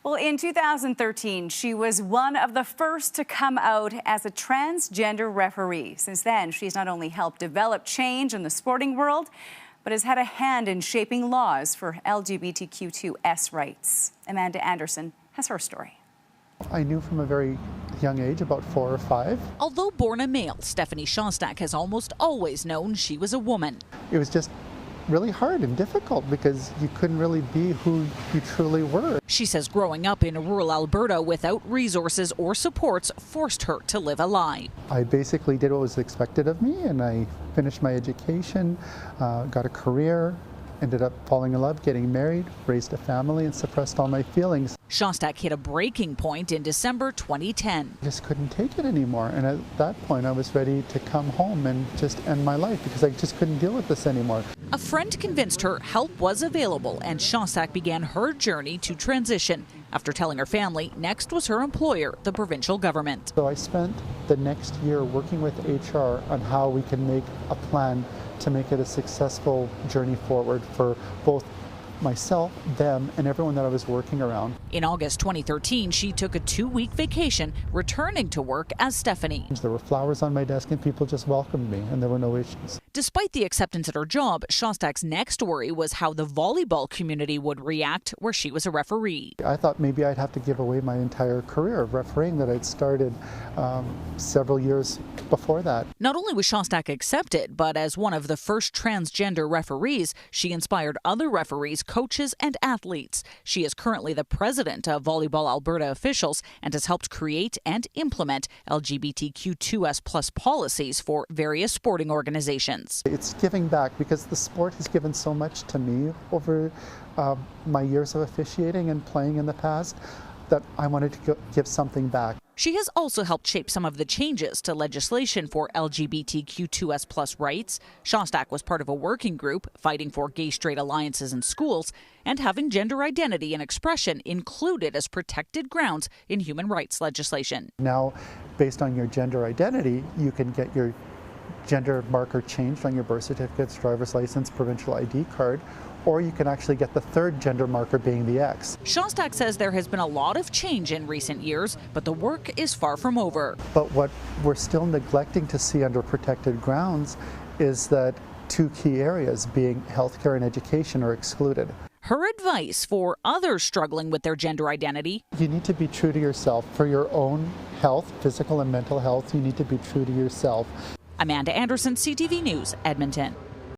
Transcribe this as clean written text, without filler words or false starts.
Well, in 2013, she was one of the first to come out as a transgender referee. Since then, she's not only helped develop change in the sporting world, but has had a hand in shaping laws for LGBTQ2S rights. Amanda Anderson has her story. I knew from a very young age, about 4 or 5. Although born a male, Stephanie Shostak has almost always known she was a woman. It was just really hard and difficult because you couldn't really be who you truly were. She says growing up in rural Alberta without resources or supports forced her to live a lie. I basically did what was expected of me, and I finished my education, got a career, ended up falling in love, getting married, raised a family, and suppressed all my feelings. Shostak hit a breaking point in December 2010. I just couldn't take it anymore, and at that point I was ready to come home and just end my life because I just couldn't deal with this anymore. A friend convinced her help was available, and Shostak began her journey to transition. After telling her family, next was her employer, the provincial government. So I spent the next year working with HR on how we can make a plan to make it a successful journey forward for both myself, them, and everyone that I was working around. In August 2013, she took a 2-week vacation, returning to work as Stephanie. There were flowers on my desk and people just welcomed me, and there were no issues. Despite the acceptance at her job, Shostak's next worry was how the volleyball community would react where she was a referee. I thought maybe I'd have to give away my entire career of refereeing that I'd started several years before that. Not only was Shostak accepted, but as one of the first transgender referees, she inspired other referees, coaches, and athletes. She is currently the president of Volleyball Alberta Officials and has helped create and implement LGBTQ2S+ policies for various sporting organizations. It's giving back because the sport has given so much to me over my years of officiating and playing in the past that I wanted to give something back. She has also helped shape some of the changes to legislation for LGBTQ2S+ rights. Shostak was part of a working group fighting for gay-straight alliances in schools and having gender identity and expression included as protected grounds in human rights legislation. Now, based on your gender identity, you can get your gender marker changed on your birth certificates, driver's license, provincial ID card, or you can actually get the third gender marker being the X. Shostak says there has been a lot of change in recent years, but the work is far from over. But what we're still neglecting to see under protected grounds is that 2 key areas, being healthcare and education, are excluded. Her advice for others struggling with their gender identity: you need to be true to yourself. For your own health, physical and mental health, you need to be true to yourself. Amanda Anderson, CTV News, Edmonton.